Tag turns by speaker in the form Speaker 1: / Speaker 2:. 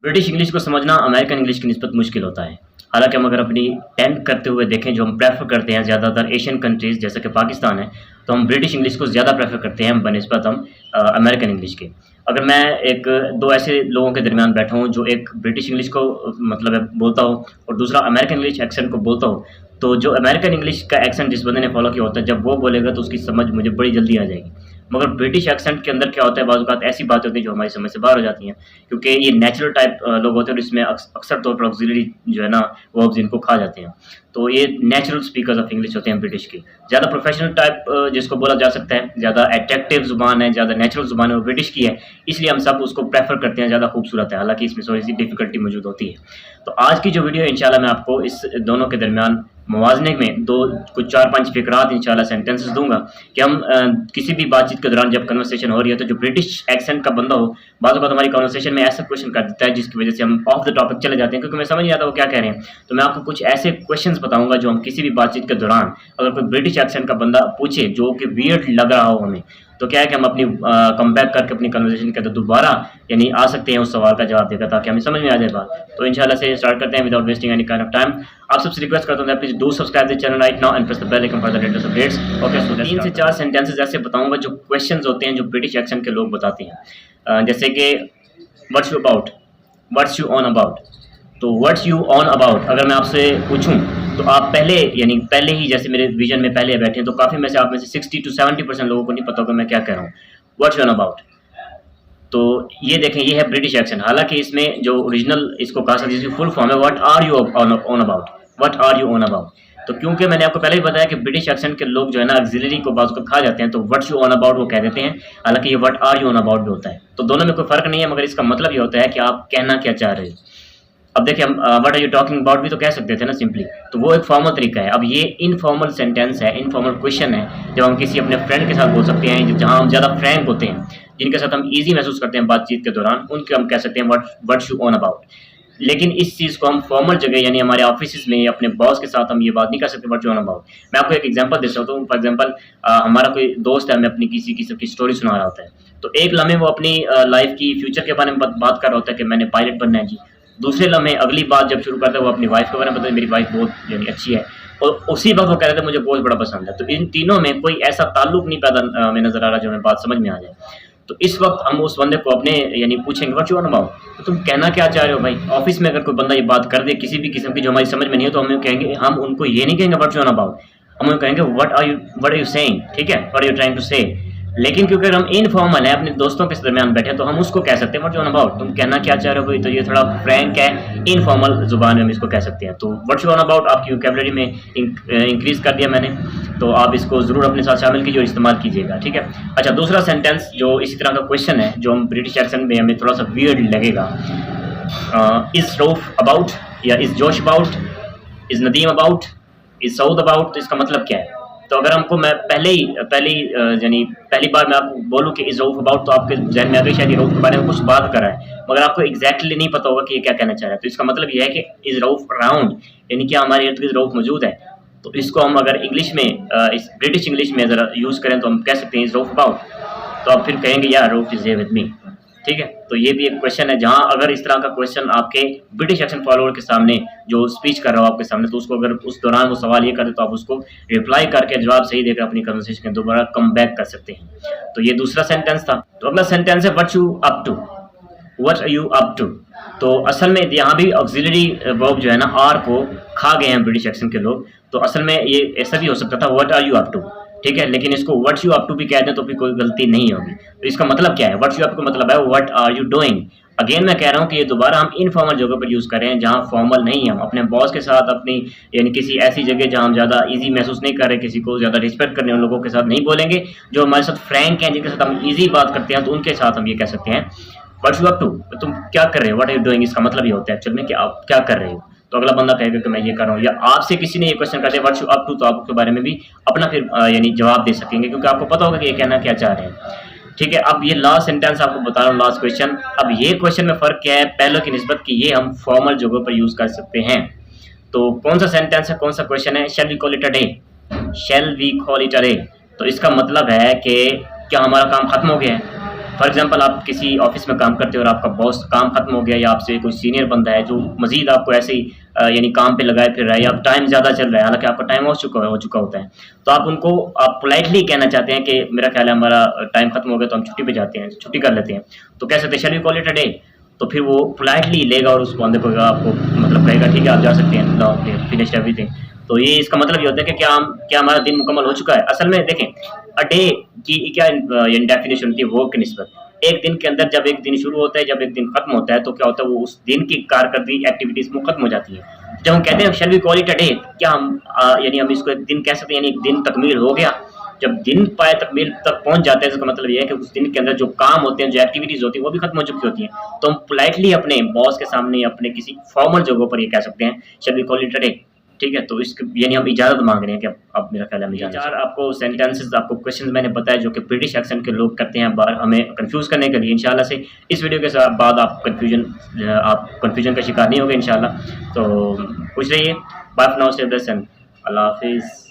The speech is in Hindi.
Speaker 1: ब्रिटिश इंग्लिश को समझना अमेरिकन इंग्लिश की निस्बत मुश्किल होता है। हालांकि हम अगर अपनी टेंथ करते हुए देखें, जो हम प्रेफर करते हैं ज़्यादातर एशियन कंट्रीज़ जैसे कि पाकिस्तान है, तो हम ब्रिटिश इंग्लिश को ज़्यादा प्रेफर करते हैं बनिस्बत हम अमेरिकन इंग्लिश के। अगर मैं एक दो ऐसे लोगों के दरमियान बैठा हूँ जो एक ब्रिटिश इंग्लिश को मतलब बोलता हो और दूसरा अमेरिकन इंग्लिश एक्सेंट को बोलता हो, तो जो अमेरिकन इंग्लिश का एक्सेंट जिस बंदे ने फॉलो किया होता है, जब वो बोलेगा तो उसकी समझ मुझे बड़ी जल्दी आ जाएगी। मगर ब्रिटिश एक्सेंट के अंदर क्या होता है, बाज़ औक़ात ऐसी बातें होती हैं जो हमारी समझ से बाहर हो जाती हैं, क्योंकि ये नेचुरल टाइप लोग होते हैं और इसमें अक्सर तौर पर ऑक्सिलरी जो है ना वर्ब्स इनको खा जाते हैं। तो ये नेचुरल स्पीकर्स ऑफ इंग्लिश होते हैं ब्रिटिश के। ज़्यादा प्रोफेशनल टाइप जिसको बोला जा सकता है, ज़्यादा अट्रैक्टिव ज़ुबान है, ज़्यादा नेचुरल ज़ुबान है, वो ब्रिटिश की है, इसलिए हम सब उसको प्रेफर करते हैं, ज़्यादा खूबसूरत है। हालाँकि इसमें थोड़ी सी डिफ़िकल्टी मौजूद होती है। तो आज की जो वीडियो है इंशाल्लाह मैं आपको इस दोनों के दरमियान मवाज़ने में कुछ 4-5 फ़िक़रात इंशाल्लाह सेंटेंसेस दूँगा कि हम किसी भी बातचीत के दौरान जब कन्वर्सेशन हो रही है तो जो ब्रिटिश एक्सेंट का बंदा हो, बाज़ औक़ात हमारी कन्वर्सेशन में ऐसा क्वेश्चन कर देता है जिसकी वजह से हम ऑफ द टॉपिक चले जाते हैं, क्योंकि हमें समझ नहीं आता वो क्या कह रहे हैं। तो मैं आपको कुछ ऐसे क्वेश्चंस बताऊँगा जो हम किसी भी बातचीत के दौरान अगर कोई ब्रिटिश एक्सेंट का बंदा पूछे जो कि वियर्ड लग रहा हो हमें, तो क्या है कि हम अपनी कम बैक करके अपनी कन्वर्सेशन के अंदर दोबारा यानी आ सकते हैं उस सवाल का जवाब देकर, ताकि हमें समझ में आ जाए बात। तो इंशाल्लाह से स्टार्ट करते हैं without wasting any kind of time. आप सबसे रिक्वेस्ट करता हूं please do subscribe the channel right now and press the bell icon for the latest updates. Okay, so 3 से 4 सेंटेंसेस ऐसे बताऊंगा जो क्वेश्चंस होते हैं जो ब्रिटिश एक्सेंट के लोग बताते हैं, जैसे कि what's you about, what's you on about. तो व्हाट्स यू ऑन अबाउट अगर मैं आपसे पूछूं तो आप पहले ही जैसे मेरे विजन में पहले बैठे हैं, तो काफ़ी में से आप में से 60 to 70% लोगों को नहीं पता होगा मैं क्या कह रहा हूँ। व्हाट्स यू ऑन अबाउट, तो ये देखें, ये है ब्रिटिश एक्सेंट। हालांकि इसमें जो ओरिजिनल इसको कहा सकते हैं फुल फॉर्म है what are you on about, what are you on about. तो क्योंकि मैंने आपको पहले ही बताया कि ब्रिटिश एक्सेंट के लोग जो है ना ऑक्सिलरी को बाज़ को खा जाते हैं, तो व्हाट्स यू ऑन अबाउट वो कह देते हैं, हालांकि ये what are you on about भी होता है। तो दोनों में कोई फ़र्क नहीं है, मगर इसका मतलब ये होता है कि आप कहना क्या चाह रहे हो। अब देखिए, हम what are you talking about भी तो कह सकते थे ना सिंपली, तो वो एक फॉर्मल तरीका है। अब ये इनफॉर्मल सेंटेंस है, इनफॉर्मल क्वेश्चन है, जब हम किसी अपने फ्रेंड के साथ बोल सकते हैं, जहाँ हम ज़्यादा फ्रैंक होते हैं, जिनके साथ हम ईजी महसूस करते हैं बातचीत के दौरान, उनके हम कह सकते हैं व्हाट्स यू ऑन अबाउट। लेकिन इस चीज़ को हम फॉर्मल जगह यानी हमारे ऑफिस में अपने बॉस के साथ हम ये बात नहीं कर सकते व्हाट्स यू ऑन अबाउट। मैं आपको एक एग्जांपल दे सकता हूँ। फॉर एग्जांपल, हमारा कोई दोस्त है, हमें अपनी किसी की स्टोरी सुना रहा होता है, तो एक लम्हे वो अपनी लाइफ की फ्यूचर के बारे में बात कर रहा होता है कि मैंने पायलट बनना है जी। दूसरे लम्हे अगली बात जब शुरू करता है वो अपनी वाइफ के बारे में बताता है, मेरी वाइफ बहुत यानी अच्छी है, और उसी वक्त वो कह रहे थे मुझे गोश्त बड़ा पसंद है। तो इन तीनों में कोई ऐसा ताल्लुक नहीं पैदा हमें नजर आ रहा जो हमें बात समझ में आ जाए। तो इस वक्त हम उस बंदे को अपने यानी पूछेंगे व्हाट्स यू ऑन अबाउट, तो तुम कहना क्या चाह रहे हो भाई। ऑफिस में अगर कोई बंदा ये बात कर दे किसी भी किस्म की जो हमारी समझ में नहीं है, तो हम कहेंगे, हम उनको ये नहीं कहेंगे व्हाट्स यू ऑन अबाउट, हम उनको कहेंगे व्हाट आर यू सेइंग, ठीक है, what are you trying to say. लेकिन क्योंकि अगर हम इनफॉर्मल है, अपने दोस्तों के दरमियान बैठे, तो हम उसको कह सकते हैं व्हाट्स यू ऑन अबाउट, तुम कहना क्या चाह रहे हो भाई। तो ये थोड़ा फ्रैंक है, इनफॉर्मल जुबान में हम इसको कह सकते हैं। तो व्हाट्स यू ऑन अबाउट आपकी वोकैबुलरी में इंक्रीज कर दिया मैंने, तो आप इसको ज़रूर अपने साथ शामिल कीजिए और इस्तेमाल कीजिएगा, ठीक है। अच्छा, दूसरा सेंटेंस जो इसी तरह का क्वेश्चन है, जो हम ब्रिटिश एक्सेंट में हमें थोड़ा सा वियर्ड लगेगा, इज़ रऊफ अबाउट या इज़ जोश about, is Nadeem about, is Saud about. तो इसका मतलब क्या है। तो अगर हमको मैं पहली बार मैं आपको बोलूँ कि इज़ रऊफ अबाउट, तो आपके जहन में आ गई शायद ये रऊफ के बारे में कुछ बात कर रहा है, मगर आपको एग्जैक्टली नहीं पता होगा कि ये क्या कहना चाह रहा है। तो इसका मतलब ये है कि इज़ रऊफ अराउंड, यानी कि हमारे इर्द गिर्द रऊफ मौजूद है। तो इसको हम अगर इंग्लिश में इस ब्रिटिश इंग्लिश में ज़रा यूज़ करें तो हम कह सकते हैं इज़ रऊफ अबाउट। तो आप फिर कहेंगे यार Rauf is here with me, ठीक है। तो ये भी एक क्वेश्चन है, जहाँ अगर इस तरह का क्वेश्चन आपके ब्रिटिश एक्सेंट फॉलोअर के सामने जो स्पीच कर रहा हो आपके सामने, तो उसको अगर उस दौरान वो सवाल ये करे तो आप उसको रिप्लाई करके जवाब सही देकर अपनी कन्वर्सेशन में दोबारा कम बैक कर सकते हैं। तो ये दूसरा सेंटेंस था। तो अगला सेंटेंस है what's you up to, what are you up to. तो असल में यहाँ भी ऑक्सिलरी वर्ब जो है ना आर को खा गए हैं ब्रिटिश एक्सेंट के लोग। तो असल में ये ऐसा भी हो सकता था what are you up to, ठीक है, लेकिन इसको व्हाट्स यू अप टू भी कह दें तो भी कोई गलती नहीं होगी। तो इसका मतलब क्या है, व्हाट्स यू अप का मतलब है what are you doing. Again मैं कह रहा हूँ कि ये दोबारा हम इनफॉर्मल जगह पर यूज़ कर रहे हैं, जहाँ फॉर्मल नहीं है। हम अपने बॉस के साथ अपनी यानी किसी ऐसी जगह जहाँ हम ज़्यादा इजी महसूस नहीं कर रहे, किसी को ज़्यादा रिस्पेक्ट करने वाले लोगों के साथ नहीं बोलेंगे, जो हमारे साथ फ्रैंक हैं, जिनके साथ हम ईजी बात करते हैं, तो उनके साथ हम ये कह सकते हैं व्हाट्स यू अप टू, तुम क्या कर रहे हो, व्हाट आर यू डूइंग। इसका मतलब ये होता है एक्चुअल में कि आप क्या कर रहे हो। तो अगला बंदा कहेगा कि मैं ये कर रहा हूँ, या आपसे किसी ने ये क्वेश्चन कर दिया व्हाट्स यू अप टू, तो आप उसके बारे में भी अपना फिर यानी जवाब दे सकेंगे, क्योंकि आपको पता होगा कि ये कहना क्या चाह रहे हैं, ठीक है। अब ये लास्ट सेंटेंस आपको बता रहा हूँ, लास्ट क्वेश्चन। अब ये क्वेश्चन में फ़र्क क्या है पहले की निस्बत कि ये हम फॉर्मल जगहों पर यूज़ कर सकते हैं। तो कौन सा सेंटेंस है, कौन सा क्वेश्चन है, shall we call it a day, shall we call it a day. तो इसका मतलब है कि क्या हमारा काम ख़त्म हो गया है, फॉर एग्जांपल आप किसी ऑफिस में काम करते हो और आपका बॉस काम खत्म हो गया या आपसे कोई सीनियर बंदा है जो मजीद आपको ऐसे ही यानी काम पे लगाए फिर रहा है या अब टाइम ज़्यादा चल रहा है, हालांकि आपका टाइम हो चुका होता है, तो आप उनको आप पोलाइटली कहना चाहते हैं कि मेरा ख्याल है हमारा टाइम खत्म हो गया तो हम छुट्टी पे जाते हैं, छुट्टी कर लेते हैं, तो कह सकते हैं shall we call it a day. तो फिर वो पोलाइटली लेगा और उस बंदे को आपको मतलब कहेगा ठीक है आप जा सकते हैं, नाउ फिनिश्ड एवरीथिंग। तो ये इसका मतलब ये होता है कि क्या हमारा दिन मुकम्मल हो चुका है। असल में देखें अ डे की क्या डेफिनेशन होती है वर्क की निस्बत। एक दिन के अंदर जब एक दिन शुरू होता है, जब एक दिन खत्म होता है, तो क्या होता है वो उस दिन की कारकर्दगी एक्टिविटीज वो खत्म हो जाती है। जब हम कहते हैं shall we call it a day, क्या हम यानी हम इसको एक दिन कह सकते हैं, यानी एक दिन तकमील हो गया। जब दिन पाए तकमील तक पहुंच जाते हैं इसका मतलब ये है कि उस दिन के अंदर जो काम होते हैं, जो एक्टिविटीज होती है वो भी खत्म हो चुकी होती हैं। तो हम पोलाइटली अपने बॉस के सामने अपने किसी फॉर्मल जगहों पर ये कह सकते हैं shall we call it a day. ठीक है, तो इसके यानी हम इजाज़त मांग रहे हैं कि अब मेरा ख्याल है हम इजाज़त। 4 आपको सेंटेंसेस आपको क्वेश्चंस मैंने बताया जो कि ब्रिटिश एक्सेंट के लोग करते हैं बार हमें कंफ्यूज करने के लिए। इंशाल्लाह से इस वीडियो के साथ बाद आप कंफ्यूजन का शिकार नहीं होंगे इंशाल्लाह। तो खुश रहिए, bye for now, stay blessed, अल्लाह हाफिज़।